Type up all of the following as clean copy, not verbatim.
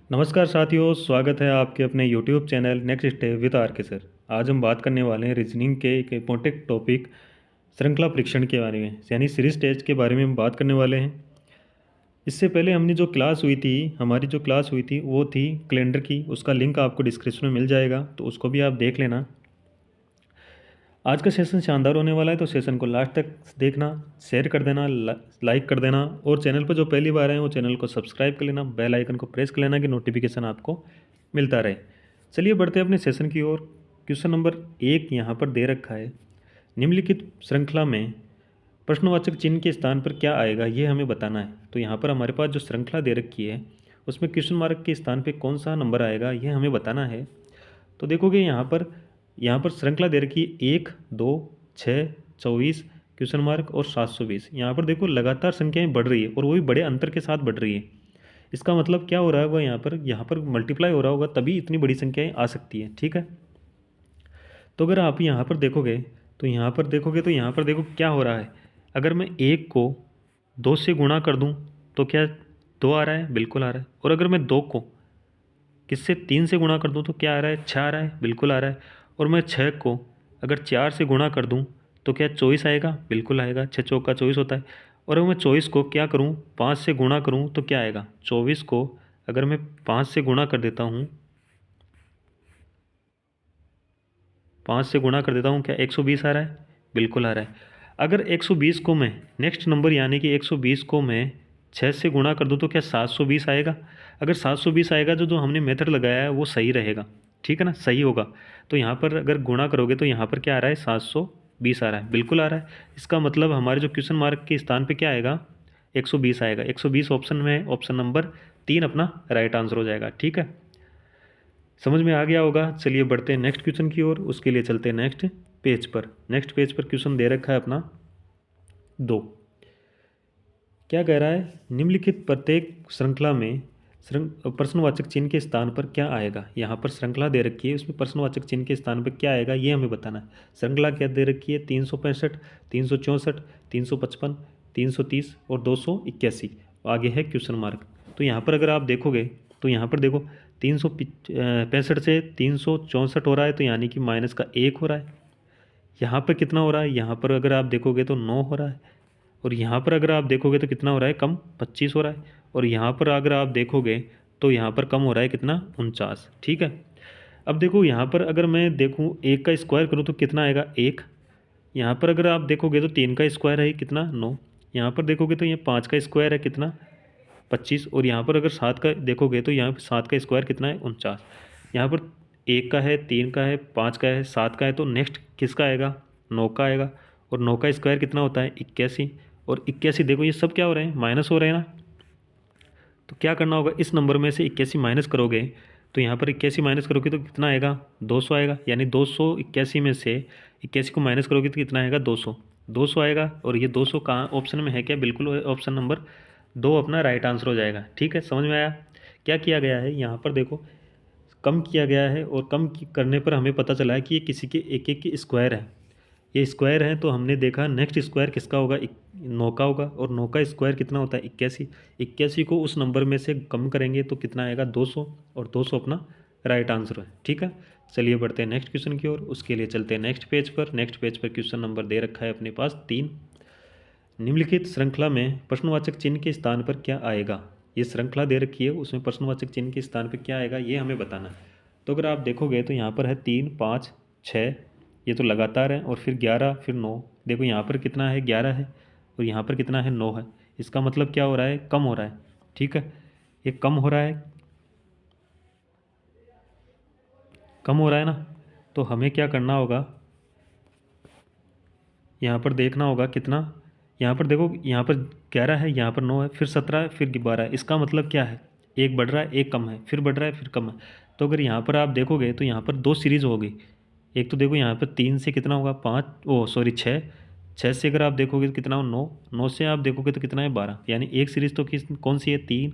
नमस्कार साथियों, स्वागत है आपके अपने YouTube channel next step with R K sir. आज हम बात करने वाले हैं रीजनिंग के एक इम्पोर्टेंट टॉपिक श्रृंखला परीक्षण के बारे में, यानी सीरीज टेस्ट के बारे में हम बात करने वाले हैं। इससे पहले हमने जो क्लास हुई थी, हमारी जो क्लास हुई थी वो थी कैलेंडर की। उसका लिंक आपको डिस्क्रिप्शन में मिल जाएगा, तो उसको भी आप देख लेना। आज का सेशन शानदार होने वाला है, तो सेशन को लास्ट तक देखना, शेयर कर देना, लाइक कर देना, और चैनल पर जो पहली बार आए वो चैनल को सब्सक्राइब कर लेना, बेल आइकन को प्रेस कर लेना कि नोटिफिकेशन आपको मिलता रहे। चलिए बढ़ते हैं अपने सेशन की ओर। क्वेश्चन नंबर 1 यहाँ पर दे रखा है, निम्नलिखित श्रृंखला में प्रश्नवाचक चिन्ह के स्थान पर क्या आएगा, ये हमें बताना है। तो यहाँ पर हमारे पास जो श्रृंखला दे रखी है उसमें क्वेश्चन मार्क के स्थान पर कौन सा नंबर आएगा, ये हमें बताना है। तो देखोगे यहाँ पर श्रृंखला दे रखी है 1, 2, 6, 24 क्वेश्चन मार्क और 720। यहाँ पर देखो लगातार संख्याएं बढ़ रही है और वो भी बड़े अंतर के साथ बढ़ रही है। इसका मतलब क्या हो रहा होगा, यहाँ पर मल्टीप्लाई हो रहा होगा, तभी इतनी बड़ी संख्याएं आ सकती है। ठीक है, तो अगर आप यहाँ पर देखोगे तो यहाँ पर देखो क्या हो रहा है। अगर मैं 1 को 2 से गुणा कर दूँ तो क्या 2 आ रहा है? बिल्कुल आ रहा है। और अगर मैं 2 को किससे 3 से गुणा कर दूं तो क्या आ रहा है? 6 आ रहा है, बिल्कुल आ रहा है। और मैं 6 को अगर 4 से गुणा कर दूं तो क्या 24 आएगा? बिल्कुल आएगा, 6 चौका 24 होता है। और अगर मैं 24 को क्या करूं, 5 से गुणा करूं तो क्या आएगा? 24 को अगर मैं 5 से गुणा कर देता हूं, 5 से गुणा कर देता हूं, क्या 120 आ रहा है? बिल्कुल आ रहा है। अगर 120 को मैं नेक्स्ट नंबर यानी कि 120 को मैं 6 से गुणा कर दूं तो क्या 720 आएगा? अगर 720 आएगा तो जो हमने मेथड लगाया है वो सही रहेगा। ठीक है ना, सही होगा। तो यहाँ पर अगर गुणा करोगे तो यहाँ पर क्या आ रहा है? 720 आ रहा है, बिल्कुल आ रहा है। इसका मतलब हमारे जो क्वेश्चन मार्क के स्थान पे क्या आएगा? 120 आएगा। 120 ऑप्शन में ऑप्शन नंबर 3 अपना राइट आंसर हो जाएगा। ठीक है, समझ में आ गया होगा। चलिए बढ़ते हैं नेक्स्ट क्वेश्चन की ओर। उसके लिए चलते हैं नेक्स्ट पेज पर। नेक्स्ट पेज पर क्वेश्चन दे रखा है अपना 2। क्या कह रहा है? निम्नलिखित प्रत्येक श्रृंखला में प्रश्नवाचक चिन्ह के स्थान पर क्या आएगा। यहाँ पर श्रृंखला दे रखी है, उसमें प्रश्नवाचक चिन्ह के स्थान पर क्या आएगा ये हमें बताना है। श्रृंखला क्या दे रखी है? 365, 364, 355, 330 और 281। आगे है क्वेश्चन मार्क। तो यहाँ पर अगर आप देखोगे तो यहाँ पर देखो 365 से 364 हो रहा है, तो यानी कि माइनस का 1 हो रहा है। यहाँ पर कितना हो रहा है? यहाँ पर अगर आप देखोगे तो 9 हो रहा है। और यहाँ पर अगर आप देखोगे तो कितना हो रहा है? कम 25 हो रहा है। और यहाँ पर अगर आप देखोगे तो यहाँ पर कम हो रहा है कितना? 49। ठीक है, अब देखो यहाँ पर अगर मैं देखूँ 1 का स्क्वायर करूँ तो कितना आएगा? 1। यहाँ पर अगर आप देखोगे तो 3 का स्क्वायर है कितना? 9। यहाँ पर देखोगे तो ये 5 का स्क्वायर है कितना? 25। और यहाँ पर अगर 7 का देखोगे तो यहाँ पर 7 का स्क्वायर कितना है? 49। यहाँ पर 1 का है, 3 का है, 5 का है, 7 का है, तो नेक्स्ट किसका आएगा? 9 का आएगा। और 9 का स्क्वायर कितना होता है? 81। और 81 देखो ये सब क्या हो रहे हैं? माइनस हो रहे हैं ना। तो क्या करना होगा, इस नंबर में से 81 माइनस करोगे तो यहाँ पर 81 माइनस करोगे तो कितना आएगा? 200 आएगा। यानी 281 में से 81 को माइनस करोगे तो कितना आएगा? 200। 200 आएगा। और ये 200 कहाँ ऑप्शन में है? क्या? बिल्कुल ऑप्शन नंबर 2 अपना राइट आंसर हो जाएगा। ठीक है, समझ में आया क्या किया गया है? यहाँ पर देखो कम किया गया है, और करने पर हमें पता चला है कि ये किसी के एक एक की स्क्वायर है। ये स्क्वायर है, तो हमने देखा नेक्स्ट स्क्वायर किसका होगा? 9 का होगा। और 9 का स्क्वायर कितना होता है? 81। 81 को उस नंबर में से कम करेंगे तो कितना आएगा? 200। और 200 अपना राइट आंसर है। ठीक है, चलिए बढ़ते हैं नेक्स्ट क्वेश्चन की ओर। उसके लिए चलते हैं नेक्स्ट पेज पर। नेक्स्ट पेज पर क्वेश्चन नंबर दे रखा है अपने पास 3। निम्नलिखित श्रृंखला में प्रश्नवाचक चिन्ह के स्थान पर क्या आएगा। ये श्रृंखला दे रखी है, उसमें प्रश्नवाचक चिन्ह के स्थान पर क्या आएगा ये हमें बताना है। तो अगर आप देखोगे तो यहाँ पर है 3, 5, 6, ये तो लगातार है। और फिर 11, फिर 9। देखो यहाँ पर कितना है? 11 है। और यहाँ पर कितना है? 9 है। इसका मतलब क्या हो रहा है? कम हो रहा है। ठीक है, ये कम हो रहा है, कम हो रहा है ना। तो हमें क्या करना होगा, यहाँ पर देखना होगा कितना। यहाँ पर देखो, यहाँ पर 11 है, यहाँ पर 9 है, फिर 17 है, फिर 12 है। इसका मतलब क्या है? एक बढ़ रहा है, एक कम है, फिर बढ़ रहा है, फिर कम है। तो अगर यहाँ पर आप देखोगे तो यहाँ पर 2 सीरीज होगी। एक तो देखो यहाँ पर 3 से कितना होगा? 5, ओ सॉरी 6। 6 से अगर आप देखोगे तो कितना हो? 9। 9 से आप देखोगे तो कितना है? 12। यानी एक सीरीज तो कौन सी है? 3,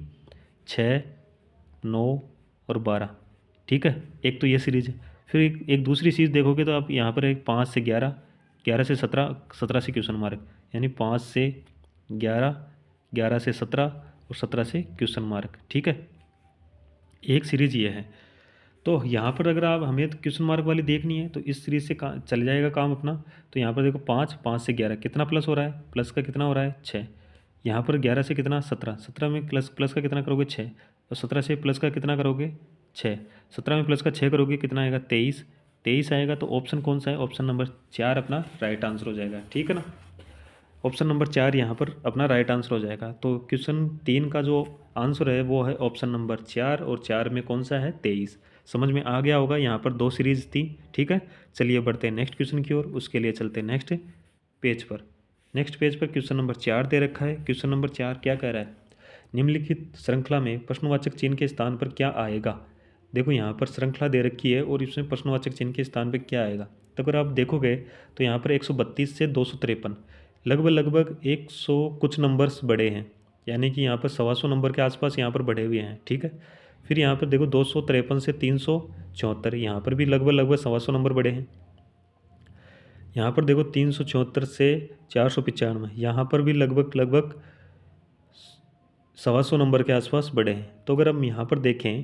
6, 9 और 12। ठीक है, एक तो ये सीरीज है। फिर एक दूसरी सीरीज देखोगे तो आप यहाँ पर एक 5 से 11, 11 से 17, 17 से क्वेश्चन मार्क, यानी 5 से 11, 11 से 17 और 17 से क्वेश्चन मार्क। ठीक है, एक सीरीज ये है। तो यहाँ पर अगर आप हमें तो क्वेश्चन मार्क वाली देखनी है तो इस सीरीज से चल जाएगा काम अपना। तो यहाँ पर देखो 5, 5 से 11 कितना प्लस हो रहा है, प्लस का कितना हो रहा है 6। यहाँ पर 11 से कितना 17, 17 में प्लस प्लस का कितना करोगे 6, तो 17 से प्लस का कितना करोगे 6, 17 में प्लस का 6 करोगे कितना आएगा 23, 23 आएगा। तो ऑप्शन कौन सा है, ऑप्शन नंबर 4 अपना राइट आंसर हो जाएगा, ठीक है ना। ऑप्शन नंबर 4 यहाँ पर अपना राइट आंसर हो जाएगा। तो क्वेश्चन 3 का जो आंसर है वो है ऑप्शन नंबर 4, और 4 में कौन सा है 23। समझ में आ गया होगा, यहाँ पर 2 सीरीज थी, ठीक है। चलिए बढ़ते हैं नेक्स्ट क्वेश्चन की ओर, उसके लिए चलते हैं नेक्स्ट पेज पर। नेक्स्ट पेज पर क्वेश्चन नंबर 4 दे रखा है। क्वेश्चन नंबर 4 क्या कह रहा है, निम्नलिखित श्रृंखला में प्रश्नवाचक चिन्ह के स्थान पर क्या आएगा। देखो यहाँ पर श्रृंखला दे रखी है और इसमें प्रश्नवाचक चिन्ह के स्थान पर क्या आएगा। तो अगर आप देखोगे तो यहाँ पर 132 से 253 लगभग लगभग 100 कुछ नंबर्स बढ़े हैं, यानी कि यहाँ पर 125 नंबर के आसपास यहाँ पर बढ़े हुए हैं, ठीक है। फिर यहाँ पर देखो 253 से 374, यहाँ पर भी लगभग लगभग 125 नंबर बढ़े हैं। यहाँ पर देखो 374 से 495, यहाँ पर भी लगभग लगभग 125 नंबर के आसपास बढ़े हैं। तो अगर हम यहाँ पर देखें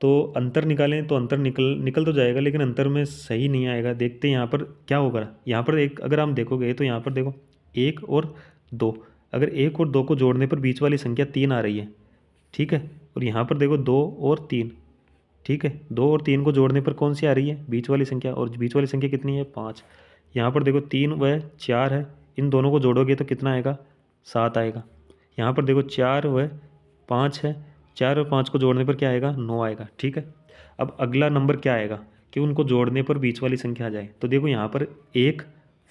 तो अंतर निकालें तो अंतर निकल तो जाएगा, लेकिन अंतर में सही नहीं आएगा। देखते हैं यहाँ पर क्या होगा। यहाँ पर एक अगर हम देखोगे तो यहाँ पर देखो 1 और 2, अगर 1 और 2 को जोड़ने पर बीच वाली संख्या 3 आ रही है, ठीक है। और यहाँ पर देखो 2 और 3, ठीक है, 2 और 3 को जोड़ने पर कौन सी आ रही है, बीच वाली संख्या, और बीच वाली संख्या कितनी है 5। यहाँ पर देखो 3 व 4 है, इन दोनों को जोड़ोगे तो कितना आएगा 7 आएगा। यहाँ पर देखो 4 व 5 है, 4 और 5 को जोड़ने पर क्या आएगा 9 आएगा, ठीक है। अब अगला नंबर क्या आएगा कि उनको जोड़ने पर बीच वाली संख्या आ जाए। तो देखो यहाँ पर 1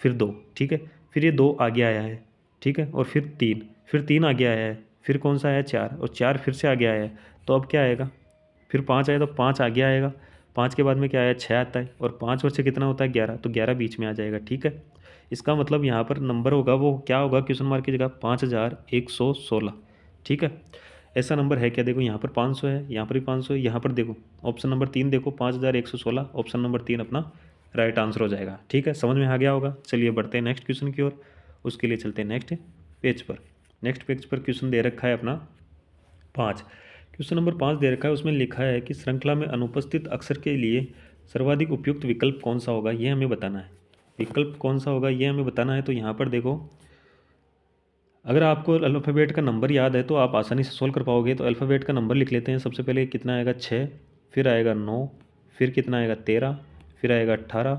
फिर 2, ठीक है, फिर ये 2 आगे आया है, ठीक है, और फिर 3, फिर 3 आगे आया है, फिर कौन सा आया 4, और 4 फिर से आगे आया है। तो अब क्या आएगा, फिर 5 आया तो 5 आगे आएगा, 5 के बाद में क्या आया 6 आता है, और 5 और 6 कितना होता है 11, तो 11 बीच में आ जाएगा, ठीक है। इसका मतलब यहाँ पर नंबर होगा वो क्या होगा, क्वेश्चन मार्क की जगह 5116, ठीक है। ऐसा नंबर है क्या, देखो यहाँ पर 500 है, यहाँ पर भी 500 है, यहाँ पर देखो ऑप्शन नंबर 3 देखो 5116, ऑप्शन नंबर 3 अपना राइट आंसर हो जाएगा, ठीक है। समझ में आ गया होगा। चलिए बढ़ते हैं नेक्स्ट क्वेश्चन की ओर, उसके लिए चलते हैं नेक्स्ट पेज पर। नेक्स्ट पेज पर क्वेश्चन दे रखा है अपना 5। क्वेश्चन नंबर 5 दे रखा है, उसमें लिखा है कि श्रृंखला में अनुपस्थित अक्षर के लिए सर्वाधिक उपयुक्त विकल्प कौन सा होगा, ये हमें बताना है। विकल्प कौन सा होगा ये हमें बताना है। तो यहाँ पर देखो अगर आपको अल्फ़ाबेट का नंबर याद है तो आप आसानी से सोल्व कर पाओगे। तो अल्फ़ाबेट का नंबर लिख लेते हैं। सबसे पहले कितना आएगा 6, फिर आएगा 9, फिर कितना आएगा 13, फिर आएगा 18,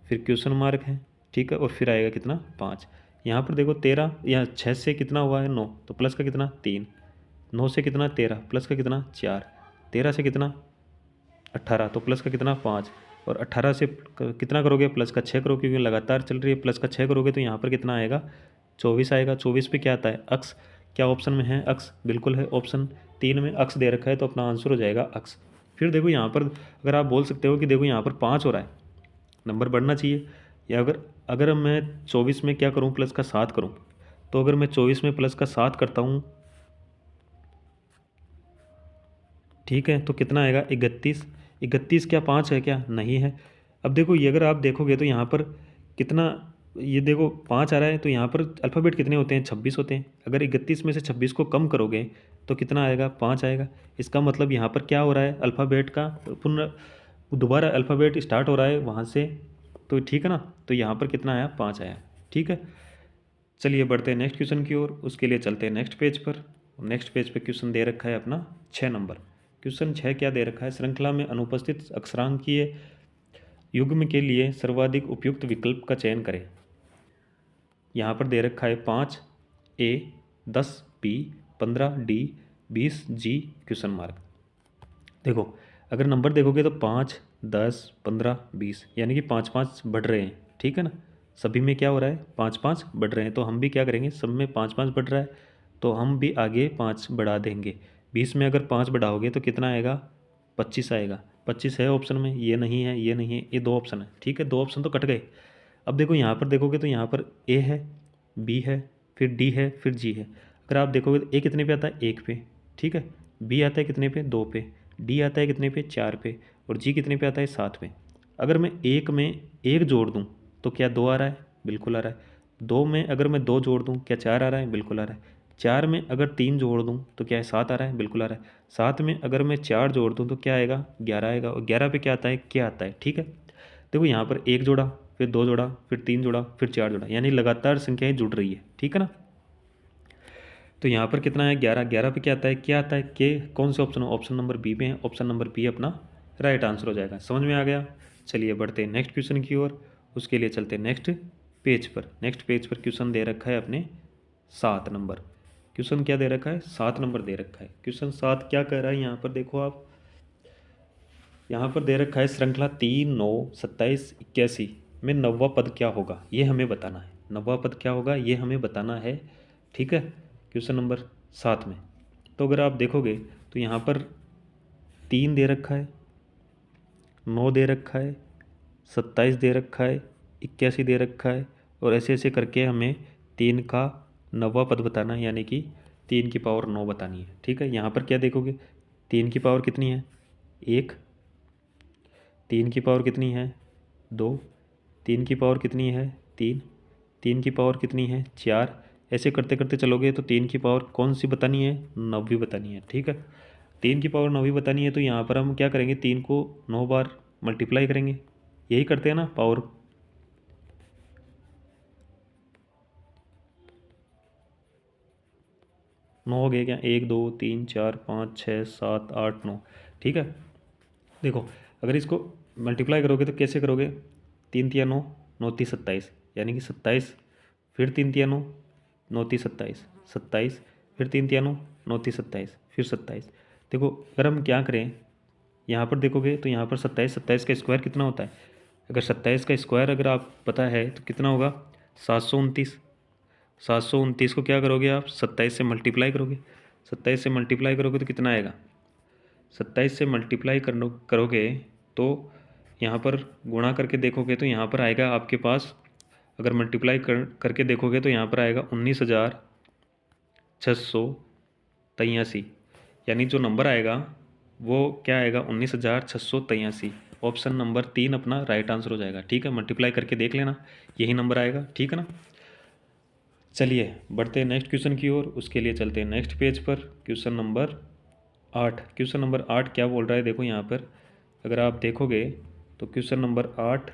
फिर क्वेश्चन मार्क है, ठीक है, और फिर आएगा कितना 5। यहाँ पर देखो 13, यहाँ 6 से कितना हुआ है 9, तो प्लस का कितना 3, 9 से कितना 13, प्लस का कितना 4, 13 से कितना 18, तो प्लस का कितना 5, और 18 से कितना करोगे प्लस का 6 करोगे, क्योंकि लगातार चल रही है, प्लस का 6 करोगे तो यहाँ पर कितना आएगा 24 आएगा। 24 पे क्या आता है अक्स, क्या ऑप्शन में है अक्स, बिल्कुल है, ऑप्शन 3 में अक्स दे रखा है, तो अपना आंसर हो जाएगा अक्स। फिर देखो यहाँ पर अगर आप बोल सकते हो कि देखो यहाँ पर 5 हो रहा है, नंबर बढ़ना चाहिए, या अगर अगर मैं 24 में क्या करूँ प्लस का 7 करूँ, तो अगर मैं 24 में प्लस का 7 करता हूँ, ठीक है, तो कितना आएगा 31। 31 क्या 5 है क्या, नहीं है। अब देखो ये अगर आप देखोगे तो यहाँ पर कितना, ये देखो 5 आ रहा है, तो यहाँ पर अल्फ़ाबेट कितने होते हैं 26 होते हैं। अगर 31 में से 26 को कम करोगे तो कितना आएगा 5 आएगा। इसका मतलब यहाँ पर क्या हो रहा है, अल्फ़ाबेट का पुनः दोबारा अल्फ़ाबेट स्टार्ट हो रहा है वहाँ से, तो ठीक है ना। तो यहाँ पर कितना आया 5 आया, ठीक है। चलिए बढ़ते हैं नेक्स्ट क्वेश्चन की ओर, उसके लिए चलते हैं नेक्स्ट पेज पर। नेक्स्ट पेज पर क्वेश्चन दे रखा है अपना 6 नंबर। क्वेश्चन 6 क्या दे रखा है, श्रृंखला में अनुपस्थित अक्षरांकीय युग्म के लिए सर्वाधिक उपयुक्त विकल्प का चयन करें। यहाँ पर दे रखा है 5A, 10B, 15D, 20G question mark. देखो अगर नंबर देखोगे तो 5, 10, 15, 20 यानी कि 5-5 बढ़ रहे हैं, ठीक है ना। सभी में क्या हो रहा है 5-5 बढ़ रहे हैं, तो हम भी क्या करेंगे, सब में 5-5 बढ़ रहा है तो हम भी आगे 5 बढ़ा देंगे। 20 में अगर 5 बढ़ाओगे तो कितना आएगा 25 आएगा। 25 है ऑप्शन में, ये नहीं है, ये नहीं है, ये 2 ऑप्शन है, ठीक है, 2 ऑप्शन तो कट गए। अब देखो यहाँ पर देखोगे तो यहाँ पर ए है, बी है, फिर डी है, फिर जी है। अगर आप देखोगे तो ए कितने पे आता है 1 पे, ठीक है, बी आता है कितने पे 2 पे, डी आता है कितने पे 4 पे, और जी कितने पे आता है 7 पे। अगर मैं एक में एक जोड़ दूँ तो क्या 2 आ रहा है, बिल्कुल आ रहा है। 2 में अगर मैं 2 जोड़ दूँ क्या 4 आ रहा है, बिल्कुल आ रहा है। 4 में अगर 3 जोड़ दूँ तो क्या है 7 आ रहा है, बिल्कुल आ रहा है। 7 में अगर मैं 4 जोड़ दूँ तो क्या आएगा 11 आएगा, और 11 पे क्या आता है क्या आता है, ठीक है। देखो यहाँ पर 1 जोड़ा, फिर 2 जोड़ा, फिर 3 जोड़ा, फिर 4 जोड़ा, यानी लगातार संख्याएं जुड़ रही है, ठीक है ना। तो यहाँ पर कितना है 11, 11 पे क्या आता है क्या आता है के, कौन से ऑप्शन, ऑप्शन नंबर बी में है, ऑप्शन नंबर बी अपना राइट आंसर हो जाएगा। समझ में आ गया। चलिए बढ़ते हैं नेक्स्ट क्वेश्चन की ओर। उसके लिए चलते हैं नेक्स्ट पेज पर। नेक्स्ट पेज पर क्वेश्चन दे रखा है अपने 7 नंबर। क्वेश्चन क्या दे रखा है 7 नंबर दे रखा है। क्वेश्चन 7 क्या कह रहा है यहाँ पर देखो आप, यहाँ पर दे रखा है श्रृंखला 3, 9, 27, 81 में नौवां पद क्या होगा, ये हमें बताना है। नौवां पद क्या होगा ये हमें बताना है, ठीक है, क्वेश्चन नंबर 7 में। तो अगर आप देखोगे तो यहाँ पर 3 दे रखा है, 9 दे रखा है, 27 दे रखा है, 81 दे रखा है, और ऐसे ऐसे करके हमें 3 का नौवां पद बताना है, यानी कि 3 की पावर 9 बतानी है, ठीक है। यहाँ पर क्या देखोगे 3 की पावर कितनी है 1, 3 की पावर कितनी है 2, 3 की पावर कितनी है 3, 3 की पावर कितनी है 4। ऐसे करते करते चलोगे तो 3 की पावर कौन सी बतानी है 9वीं बतानी है, ठीक है। 3 की पावर 9वीं बतानी है तो यहाँ पर हम क्या करेंगे 3 को 9 बार मल्टीप्लाई करेंगे, यही करते हैं ना पावर। नौ हो गए क्या 1 2 3 4 5 6 7 8 9, ठीक है। देखो अगर इसको मल्टीप्लाई करोगे तो कैसे करोगे, 3 तिया 9, 9 ती 27, यानी कि 27, फिर 3 तिया 9, 9 ती 27, 27, फिर 3 तिया 9, 9 ती 27, फिर 27। देखो अगर हम क्या करें यहाँ पर देखोगे तो यहाँ पर 27, 27 का स्क्वायर कितना होता है, अगर 27 का स्क्वायर अगर आप पता है तो कितना होगा 729। 729 को क्या करोगे आप 27 से मल्टीप्लाई करोगे, 27 से मल्टीप्लाई करोगे तो कितना आएगा, 27 से मल्टीप्लाई करोगे तो यहाँ पर गुणा करके देखोगे तो यहाँ पर आएगा आपके पास, अगर मल्टीप्लाई करके देखोगे तो यहाँ पर आएगा 19,683, यानी जो नंबर आएगा वो क्या आएगा 19,683। ऑप्शन नंबर 3 अपना राइट आंसर हो जाएगा, ठीक है। मल्टीप्लाई करके देख लेना यही नंबर आएगा, ठीक है ना। चलिए बढ़ते हैं नेक्स्ट क्वेश्चन की ओर। उसके लिए चलते हैं नेक्स्ट पेज पर। Question number 8। क्वेश्चन नंबर 8 क्या बोल रहा है देखो यहाँ पर, अगर आप देखोगे तो क्वेश्चन नंबर 8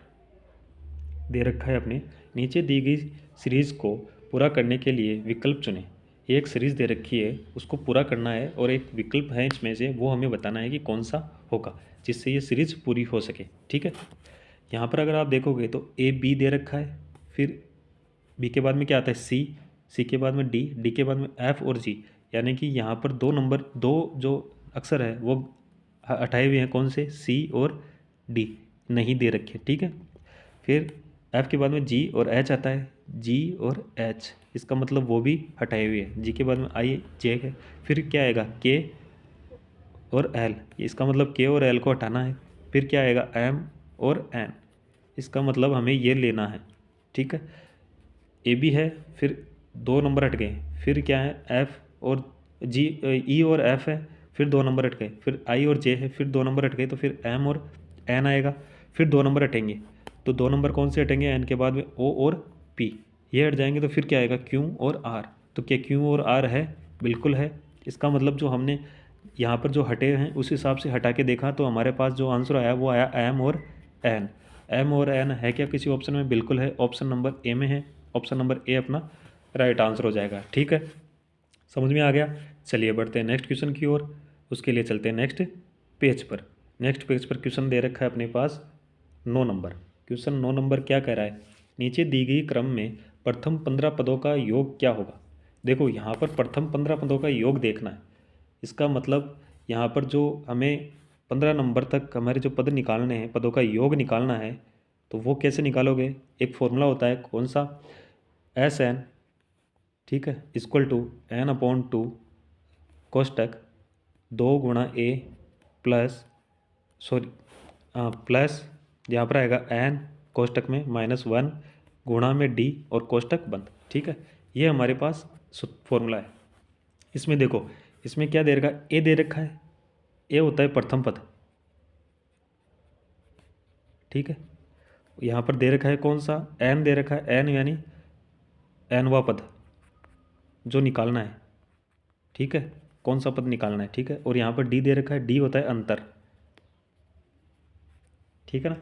दे रखा है अपने, नीचे दी गई सीरीज़ को पूरा करने के लिए विकल्प चुनें। एक सीरीज़ दे रखी है उसको पूरा करना है और एक विकल्प है इसमें से, वो हमें बताना है कि कौन सा होगा जिससे ये सीरीज़ पूरी हो सके, ठीक है। यहाँ पर अगर आप देखोगे तो ए बी दे रखा है, फिर बी के बाद में क्या आता है सी, सी के बाद में डी, डी के बाद में एफ और जी, यानी कि यहाँ पर दो नंबर, दो जो अक्षर है वो हटाए हुए हैं, कौन से सी और डी नहीं दे रखे, ठीक है। फिर एफ के बाद में जी और एच आता है, जी और एच, इसका मतलब वो भी हटाए हुए हैं। जी के बाद में आई जे है, फिर क्या आएगा के और एल, इसका मतलब के और एल को हटाना है। फिर क्या आएगा एम और एन, इसका मतलब हमें ये लेना है, ठीक है। ए बी है, फिर दो नंबर हट गए, फिर क्या है एफ और जी, ई और एफ है, फिर दो नंबर हट गए, फिर आई और जे है, फिर दो नंबर हट गए, तो फिर एम और एन आएगा, फिर दो नंबर हटेंगे, तो दो नंबर कौन से हटेंगे एन के बाद में ओ और पी, ये हट जाएंगे, तो फिर क्या आएगा क्यू और आर। तो क्या क्यू और आर है, बिल्कुल है। इसका मतलब जो हमने यहाँ पर जो हटे हैं उस हिसाब से हटा के देखा तो हमारे पास जो आंसर आया वो आया एम और एन। एम और एन है क्या किसी ऑप्शन में, बिल्कुल है, ऑप्शन नंबर ए में है। ऑप्शन नंबर ए अपना राइट आंसर हो जाएगा, ठीक है। समझ में आ गया। चलिए बढ़ते हैं नेक्स्ट क्वेश्चन की ओर। उसके लिए चलते हैं नेक्स्ट पेज पर। नेक्स्ट पेज पर क्वेश्चन दे रखा है अपने पास 9 नंबर। क्वेश्चन 9 नंबर क्या कह रहा है, नीचे दी गई क्रम में प्रथम 15 पदों का योग क्या होगा। देखो यहाँ पर प्रथम 15 पदों का योग देखना है, इसका मतलब यहाँ पर जो हमें 15 नंबर तक हमारे जो पद निकालने हैं, पदों का योग निकालना है, तो वो कैसे निकालोगे, एक फॉर्मूला होता है कौन सा, एस एन, ठीक है, equal to N upon two कोष्टक 2 गुणा ए प्लस, सॉरी प्लस यहाँ पर आएगा एन कोष्टक में -1 गुणा में डी और कोष्टक बंद, ठीक है। ये हमारे पास फॉर्मूला है। इसमें देखो इसमें क्या दे रखा है, ए दे रखा है, ए होता है प्रथम पद, ठीक है। यहाँ पर दे रखा है कौन सा, एन दे रखा है, एन यानी एनवा पद जो निकालना है, ठीक है, कौन सा पद निकालना है, ठीक है। और यहाँ पर डी दे रखा है, डी होता है अंतर, ठीक है ना,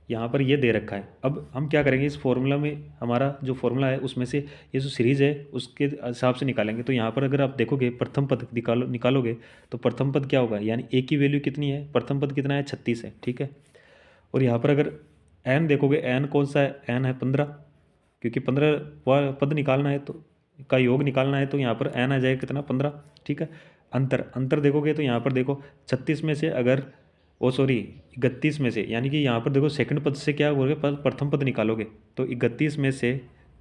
यहाँ पर ये दे रखा है। अब हम क्या करेंगे, इस फॉर्मूला में हमारा जो फॉर्मूला है उसमें से ये जो सीरीज़ है उसके हिसाब से निकालेंगे। तो यहाँ पर अगर आप देखोगे प्रथम पद निकालोगे तो प्रथम पद क्या होगा, यानी ए की वैल्यू कितनी है, प्रथम पद कितना है 36 है, ठीक है। और यहाँ पर अगर एन देखोगे, एन कौन सा है, एन है 15, क्योंकि 15 पद निकालना है तो का योग निकालना है, तो यहाँ पर एन आ जाएगा कितना 15, ठीक है। अंतर अंतर देखोगे तो यहाँ पर देखो 36 में से अगर ओ सॉरी 31 में से, यानी कि यहाँ पर देखो सेकंड पद से क्या करोगे, प्रथम पद निकालोगे तो 31 में से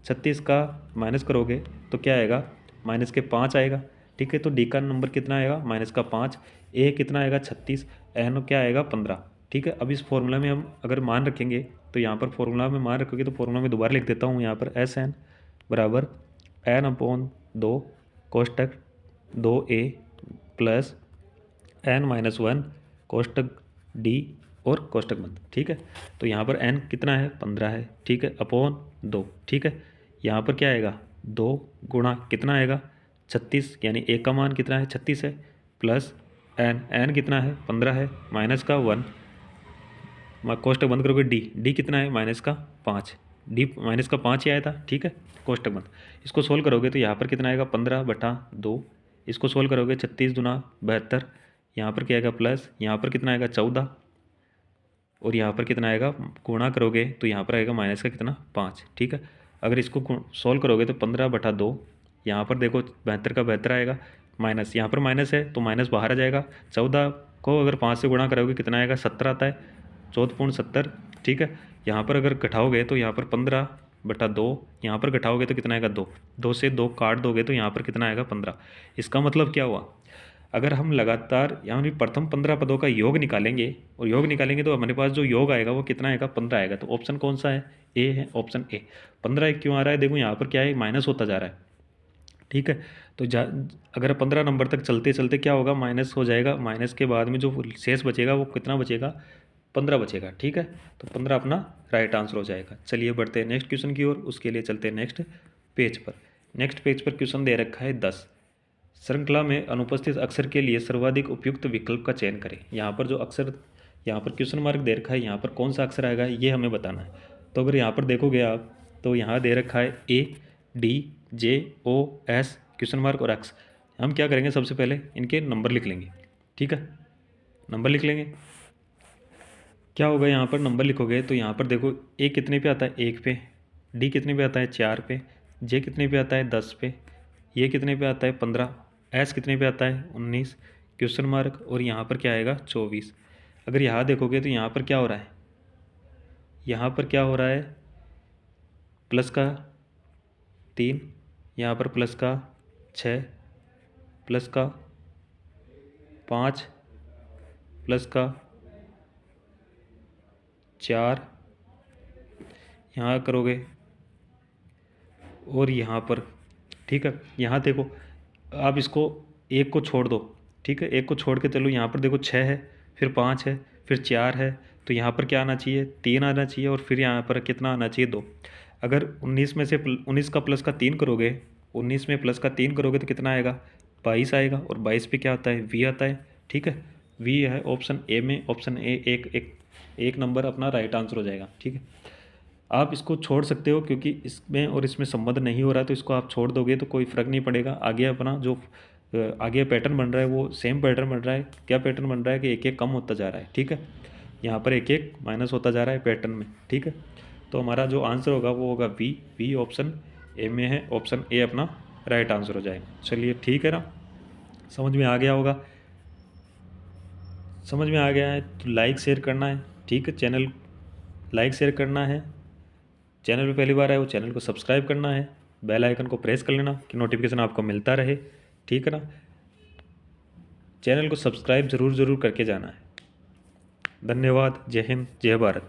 36 का माइनस करोगे तो क्या आएगा, माइनस के 5 आएगा, ठीक है। तो डी का नंबर कितना आएगा, माइनस का 5, ए कितना आएगा 36, एन क्या आएगा 15, ठीक है। अब इस फॉर्मूला में हम अगर मान रखेंगे तो यहाँ पर फॉर्मूला में मान रखोगे तो फॉर्मूला में दोबारा लिख देता हूँ, यहाँ पर एस एन बराबर एन अपॉन 2 कोष्टक 2a प्लस एन माइनस 1 कोष्टक डी और कोष्टक बंद, ठीक है। तो यहाँ पर एन कितना है 15 है, ठीक है, अपॉन 2, ठीक है। यहाँ पर क्या आएगा 2 गुणा कितना आएगा 36, यानी ए का मान कितना है 36 है, प्लस एन कितना है 15 है, माइनस का 1, कोष्टक बंद करोगे डी कितना है माइनस का 5, डी माइनस का 5 ही आया था, ठीक है। कोष्टक बंद, इसको सोल्व करोगे तो यहाँ पर कितना आएगा 15/2, इसको सोल्व करोगे 36 दूना 72, यहाँ पर क्या आएगा प्लस, यहाँ पर कितना आएगा 14, और यहाँ पर कितना आएगा गुणा करोगे तो यहाँ पर आएगा माइनस का कितना 5, ठीक है। अगर इसको सोल्व करोगे तो 15/2, यहाँ पर देखो 72 का 72 आएगा, माइनस यहाँ पर माइनस है तो माइनस बाहर आ जाएगा, 14 को अगर 5 से गुणा करोगे कितना आएगा 17 आता है, 14.70, ठीक है। यहाँ पर अगर घटाओगे तो यहाँ पर 15/2, यहाँ पर घटाओगे तो कितना आएगा 2 से 2 काट दोगे तो यहाँ पर कितना आएगा 15। इसका मतलब क्या हुआ, अगर हम लगातार यानी प्रथम 15 पदों का योग निकालेंगे और योग निकालेंगे तो हमारे पास जो योग आएगा वो कितना आएगा 15 आएगा। तो ऑप्शन कौन सा है, ए है, ऑप्शन ए। 15 क्यों आ रहा है, देखो यहाँ पर क्या है माइनस होता जा रहा है, ठीक है। तो अगर 15 नंबर तक चलते चलते क्या होगा, माइनस हो जाएगा, माइनस के बाद में जो शेष बचेगा वो कितना बचेगा 15 बचेगा, ठीक है। तो 15 अपना राइट आंसर हो जाएगा। चलिए बढ़ते हैं नेक्स्ट क्वेश्चन की ओर, उसके लिए चलते हैं नेक्स्ट पेज पर। नेक्स्ट पेज पर क्वेश्चन दे रखा है 10, श्रृंखला में अनुपस्थित अक्षर के लिए सर्वाधिक उपयुक्त विकल्प का चयन करें। यहाँ पर जो अक्षर, यहाँ पर क्वेश्चन मार्क दे रखा है, यहाँ पर कौन सा अक्षर आएगा ये हमें बताना है। तो अगर यहाँ पर देखोगे आप तो यहाँ दे रखा है A D J O S question mark और एक्स। हम क्या करेंगे, सबसे पहले इनके नंबर लिख लेंगे, ठीक है, नंबर लिख लेंगे। क्या होगा, यहाँ पर नंबर लिखोगे तो यहाँ पर देखो ए कितने पे आता है 1 पे, डी कितने पे आता है 4 पे, जे कितने पे आता है 10 पे, ये कितने पे आता है 15, एस कितने पे आता है 19 क्वेश्चन मार्क, और यहाँ पर क्या आएगा 24। अगर यहाँ देखोगे तो यहाँ पर क्या हो रहा है, यहाँ पर क्या हो रहा है प्लस का 3, यहाँ पर प्लस का 6, प्लस का 5, प्लस का 4, यहाँ करोगे और यहाँ पर, ठीक है। यहाँ देखो आप इसको एक को छोड़ दो, ठीक है, एक को छोड़ के चलो, यहाँ पर देखो 6 है, फिर 5 है, फिर 4 है, तो यहाँ पर क्या आना चाहिए 3 आना चाहिए, और फिर यहाँ पर कितना आना चाहिए 2। अगर 19 में से 19 का प्लस का 3 करोगे, 19 में प्लस का 3 करोगे तो कितना आएगा 22 आएगा, और 22 पे क्या आता है वी आता है, ठीक है। वी है ऑप्शन ए में, ऑप्शन ए एक नंबर अपना राइट आंसर हो जाएगा, ठीक है। आप इसको छोड़ सकते हो क्योंकि इसमें और इसमें संबंध नहीं हो रहा है, तो इसको आप छोड़ दोगे तो कोई फ़र्क नहीं पड़ेगा। आगे अपना जो आगे पैटर्न बन रहा है वो सेम पैटर्न बन रहा है। क्या पैटर्न बन रहा है कि एक एक कम होता जा रहा है, ठीक है, यहाँ पर एक एक माइनस होता जा रहा है पैटर्न में, ठीक है। तो हमारा जो आंसर होगा वो होगा वी ऑप्शन ए में है, ऑप्शन ए अपना राइट आंसर हो जाएगा। चलिए ठीक है ना, समझ में आ गया होगा, समझ में आ गया है तो लाइक शेयर करना है, ठीक है, चैनल लाइक शेयर करना है, चैनल पे पहली बार आए वो चैनल को सब्सक्राइब करना है, बेल आइकन को प्रेस कर लेना कि नोटिफिकेशन आपको मिलता रहे, ठीक है ना। चैनल को सब्सक्राइब ज़रूर करके जाना है। धन्यवाद, जय हिंद, जय भारत।